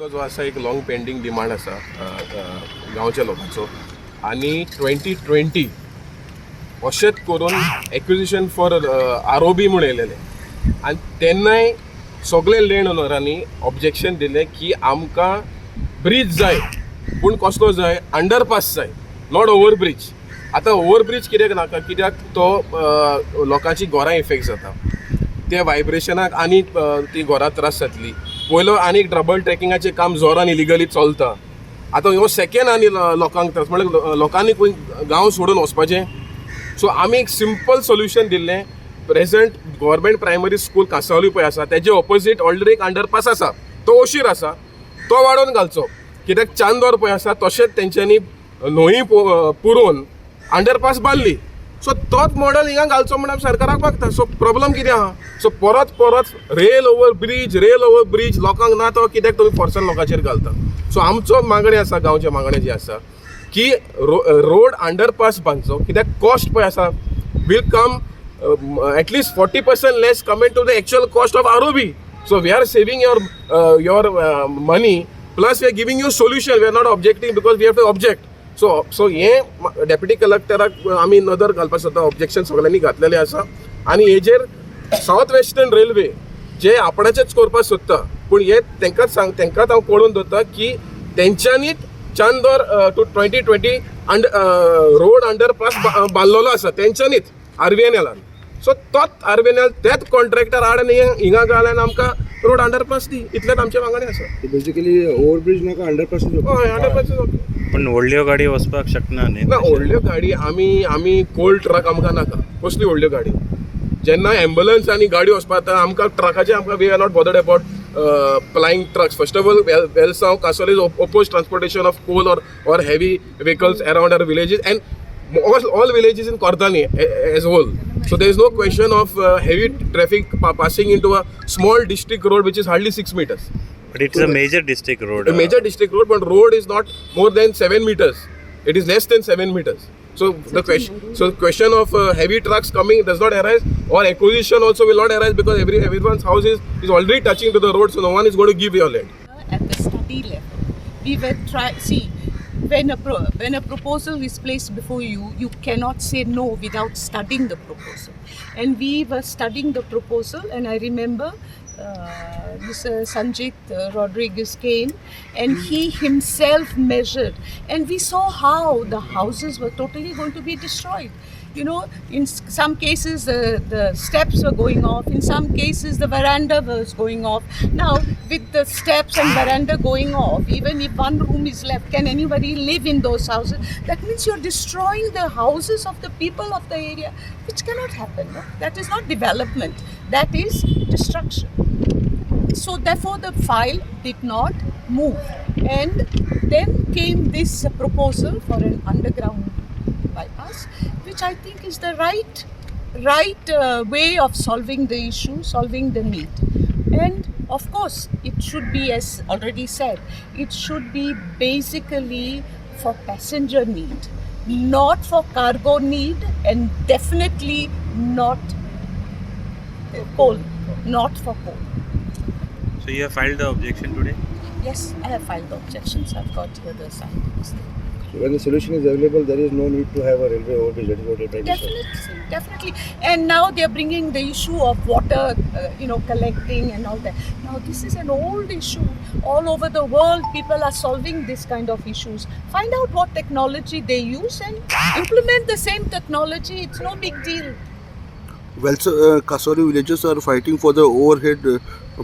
तो जो आसा एक लॉंग पेंडींग डिमांड आसा गांवच्या लोकांचो आनी 2020 अशेंच करून एक्विजिशन फॉर ROB म्हणून येयलेलें आनी तेन्नाय सगळे लँड ओनरांनी ऑब्जेक्शन दिलें की आमकां ब्रीज जाय पूण कसलो जाय अंडरपास जाय नॉट ओवर ब्रीज. आतां ओवर ब्रीज कित्याक नाका कित्याक तो लोकांची घरां इफेक्ट जाता त्या वायब्रेशनाक आनी ती घरां त्रास जातली. पयलो आनी डबल ट्रॅकिंगाचें काम जोरान इलिगली चलता. आतां ह्यो सेकेंड आनी लोकांक त्रास म्हळ्यार लोकांनी खंय गांव सोडून वचपाचें. सो आमी एक सिंपल सोल्युशन दिल्लें. Present government primary school Cansaulim पळय आसा तेजे ऑपोजीट ऑलरेडी एक अंडरपास आसा तो ओशीर आसा तो वाडोवन घालचो कित्याक चांदोर पळय आसा तशेंच तेंच्यांनी न्हंय पुरोवन अंडरपास बांदली. सो तोच मॉडल हिंगा घालचो म्हणून सरकाराक मागता. सो प्रॉब्लम कितें आहा. सो परत परत रेल ओवर ब्रीज लोकांक ना तो कित्याक तुमी फोर्सान लोकांचेर घालता. सो आमचो मागणी आसा गांवचे मागणे जी आसा की रोड अंडरपास बांदचो कित्याक कॉस्ट पळय आसा we'll come at least 40% less compared to the actual cost of ROB. So we are saving your money plus we are giving you solution. We are not objecting because we have to object. So हे deputy कलेक्टराक आमी नदर घालपाक सोदता. Objection सगळ्यांनी घातलेलें आसा आनी हेजेर सावथ वेस्टर्न रेल्वे जे आपणाचेच करपाक सोदता पूण हे तेंकांच हांव कळून दवरता की तेंच्यांनीच चांदोर टू 2020 रोड अंडरपास बांदलेलो आसा तेंच्यांनीच RVNL. सो तोच RVNL तेच कॉन्ट्रॅक्टर हाडून हिंगा घालन आमकां रोड अंडरपास दी इतलेंच आमचें मागणें आसा. बेसिकली ओव्हरब्रिज नाका अंडरपास. हय अंडरपास ओके. पण व्हडल्यो गाडी वचपाक शकना न्ही. ना व्हडल्यो गाडी आमी कोल्ड ट्रक आमकां नाका. कसली व्हडल्यो गाडी जेन्ना एम्बुलन्स आनी गाडी वचपाक आमकां ट्रकाचे आमकां we are not bothered about flying trucks. First of all Velsao Cansaulim is oppose transportation of coal or heavy vehicles around our villages and all villages in Konkani as whole. So there is no question of heavy traffic passing into a small district road which is hardly 6 meters. But it's a major district road. A major district road, but road is not more than 7 meters. It is less than 7 meters. So the question of heavy trucks coming does not arise, or acquisition also will not arise because everyone's house is already touching to the road, so no one is going to give your land. At the study level, we were when a proposal is placed before you, you cannot say no without studying the proposal. And we were studying the proposal, and I remember Mr. Sanjit Rodriguez came and he himself measured, and we saw how the houses were totally going to be destroyed. You know, in some cases the steps were going off, in some cases the veranda was going off. Now with the steps and veranda going off, even if one room is left, can anybody live in those houses? That means you're destroying the houses of the people of the area, which cannot happen. No? That is not development, that is destruction. So therefore the file did not move, and then came this proposal for an underground bypass, which I think is the right way of solving the issue, solving the need. And of course it should be, as already said, it should be basically for passenger need, not for cargo need, and definitely not coal, not for coal. So you have filed the objection today? Yes, I have filed the objections. I've got here the signed. So when the solution is available, there is no need to have a railway overbridge. That is what you're trying to say. Definitely. And now they're bringing the issue of water, collecting and all that. Now this is an old issue. All over the world, people are solving this kind of issues. Find out what technology they use and implement the same technology. It's no big deal. Well, so Cansaulim villages are fighting for the overhead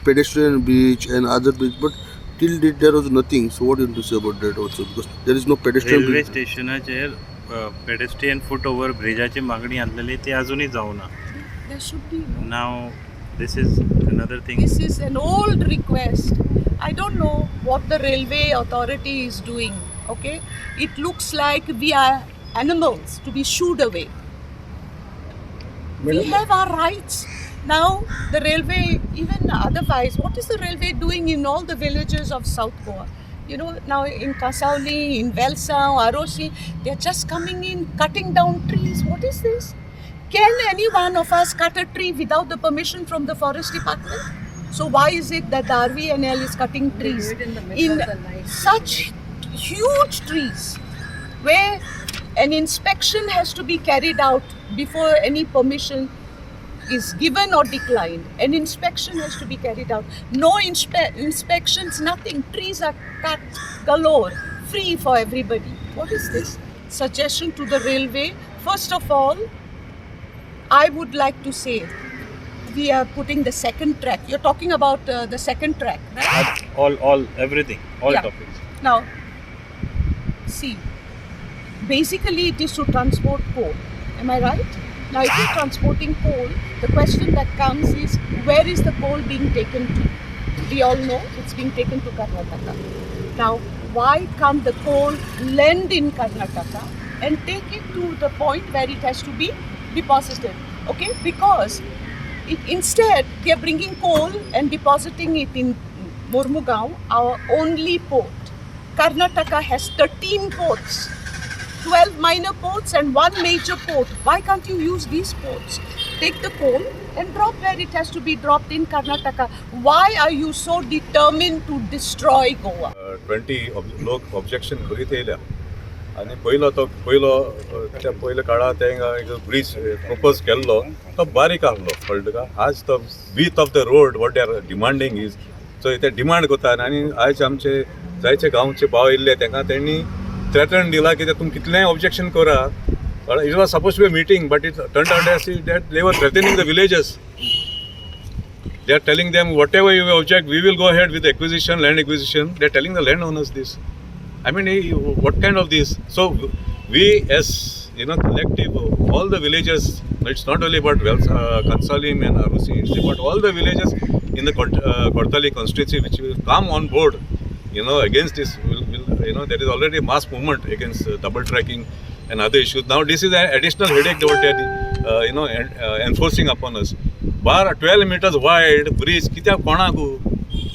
pedestrian bridge and other bridge, but till date there was nothing. So what do you say about that also? Because there is no pedestrian railway bridge. स्टेशनाचेर pedestrian foot over ब्रिजाची मागणी आणलेली ती अजूनही जाऊना. There should be. Now this is another thing. This is an old request. I don't know what the railway authority is doing. Okay, it looks like we are animals to be shooed away. We have our rights. Now the railway, even otherwise, what is the railway doing in all the villages of South Goa? You know, now in Cansaulim, in Velsav, Arosi, they're just coming in, cutting down trees. What is this? Can any one of us cut a tree without the permission from the forest department? So why is it that the RVNL is cutting trees in such huge trees where an inspection has to be carried out before any permission is given or declined? An inspection has to be carried out. No inspections, nothing. Trees are cut galore, free for everybody. What is this? Suggestion to the railway. First of all, I would like to say we are putting the second track. You're talking about the second track, right? Everything, all Yeah. topics. Now, see, basically it is to transport coal. Am I right? Now, if you're transporting coal, the question that comes is, where is the coal being taken to? We all know it's being taken to Karnataka. Now, why can't the coal land in Karnataka and take it to the point where it has to be deposited? Okay, because instead they are bringing coal and depositing it in Mormugaon, our only port. Karnataka has 13 ports, 12 minor ports and 1 major port. Why can't you use these ports? Take the coal and drop where it has to be dropped in Karnataka. Why are you so determined to destroy Goa? 20 लोक objection करीत येयल्या आनी पयलो त्या पयल्या काळार तेंगा एक bridge propose केल्लो तो बारीक आहलो कळ्ळें तुका. आज तो width of the road what they are demanding is so ते डिमांड कोत्ता आनी आयज आमचे जायचे गांवचे भाव येयल्ले तेंका तेणी थ्रेटन दिला की तुमी कितलेंय ऑब्जेक्शन करा. It was supposed to be a meeting, but it turned out that they were threatening the villagers. They are telling them, whatever you object, we will go ahead with acquisition, land acquisition. They are telling the landowners this. I mean, what kind of this? So we as collective, all the villagers, it's not only about Cansaulim and Arusi, it's about all the villagers in the Kortali constituency which will come on board, against this. There is already a mass movement against double tracking and other issues. Now this is an additional headache that they are enforcing upon us. 12 meters wide bridge, कित्याक कोणाकू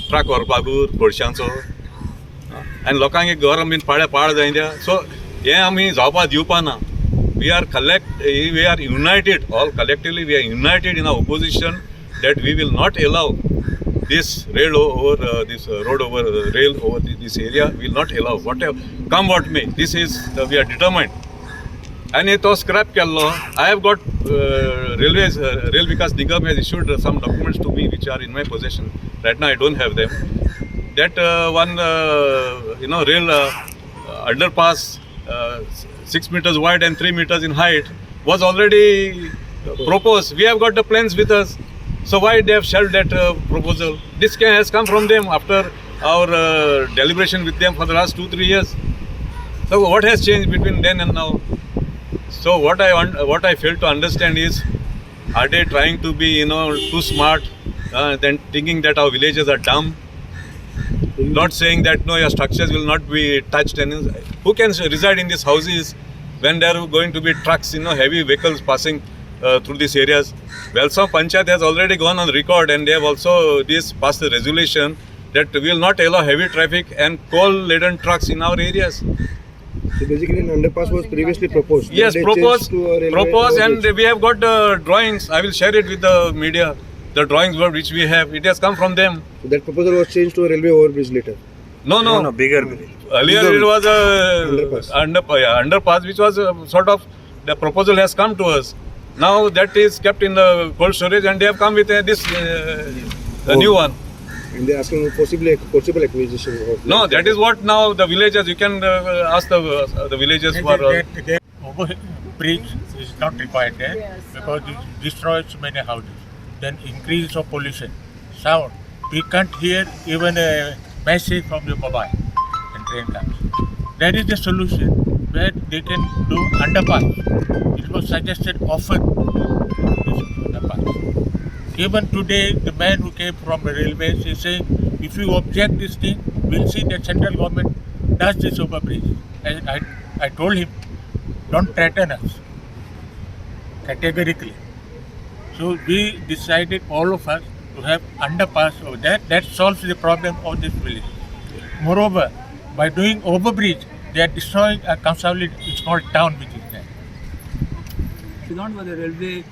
truck व्हरपाकू गोडशांचो आनी लोकांक एक गरम been पाड जायना. सो हें आमी जावपा दिवपा ना. We are united, all collectively we are united in our opposition that we will not allow this rail over rail over this area. We will not allow, whatever come what may. This is we are determined. And to scrap kello, I have got Rail Vikas Nigam has issued some documents to me which are in my possession. Right now I don't have them. That one rail underpass 6 meters wide and 3 meters in height was already proposed. We have got the plans with us. So why they have shelved that proposal? This has come from them after our deliberation with them for the last 2-3 years. So what has changed between then and now? So what I fail to understand is, are they trying to be too smart, then thinking that our villages are dumb, not saying that no, your structures will not be touched. And who can reside in these houses when there are going to be trucks, heavy vehicles passing through these areas? Well, some Panchayat has already gone on record and they have also passed the resolution that we will not allow heavy traffic and coal-laden trucks in our areas. So basically an underpass was previously proposed. Yes, They proposed, changed to a railway and we have got the drawings. I will share it with the media. The drawings which we have, it has come from them. So that proposal was changed to a railway overbridge later. No, Bigger bridge. Earlier it was Underpass. underpass, which was sort of, the proposal has come to us. Now that is kept in the cold storage and they have come with this the new one. And they are asking for possible acquisition of No, that is what now the villagers, you can ask the villagers for... Bridge is not required there because it destroys many houses. Then increase of pollution, sound. We can't hear even a message from your mobile and train comes. That is the solution where they can do underpass. It was suggested often this underpass. Even today, the man who came from the railways is saying, if you object this thing, we'll see that central government does this overbridge. And I told him, don't threaten us, categorically. So we decided, all of us, to have underpass over there. That solves the problem of this village. Moreover, by doing overbridge, they are destroying a Cansaulim, a small town which is there. If not for the railway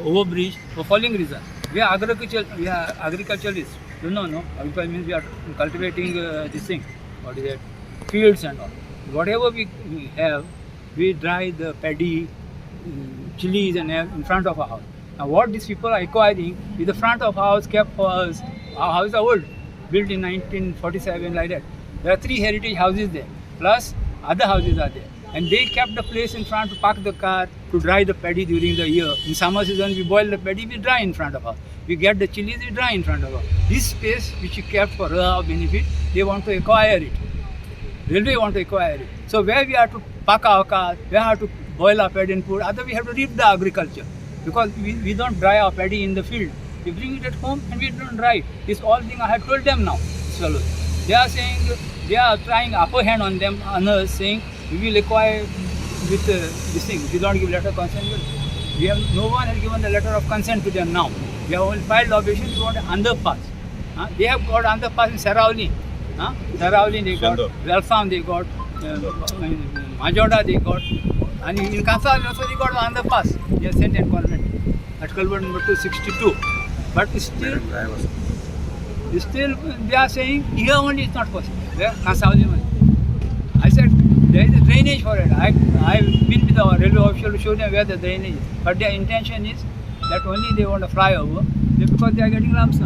overbridge for following reason. We are agriculturalists. You know, no? Agriculture means we are cultivating this thing. What is it? Fields and all. Whatever we have, we dry the paddy, chilies and in front of our house. Now what these people are acquiring is the front of house kept for us. Our house are old, built in 1947 like that. There are 3 heritage houses there, plus other houses are there. And they kept the place in front to park the car, to dry the paddy during the year. In summer season, we boil the paddy, we dry in front of us. We get the chilies, we dry in front of us. This space which we kept for our benefit, they want to acquire it. Railway want to acquire it. So where we have to park our car, where we have to boil our paddy and food, other we have to leave the agriculture. Because we don't dry our paddy in the field. We bring it at home and we don't dry it. This all thing I have told them now. So they are saying, they are trying upper hand on them, on us, saying we will acquire with this thing. We don't give letter of consent. We have, no one has given the letter of consent to them now. We have only filed objection, we want an underpass. They have got underpass in Cansaulim. Cansaulim they got, Welfam they got, Majoda they got, and in Cansaulim also they got the underpass. They are sent in convent at culvert number 262. But still they are saying here only it's not possible. Where Cansaulim only. I said there is a drainage for it. I've been with our railway official to show them where the drainage is. But their intention is that only they want to fly over because they are getting lumps now.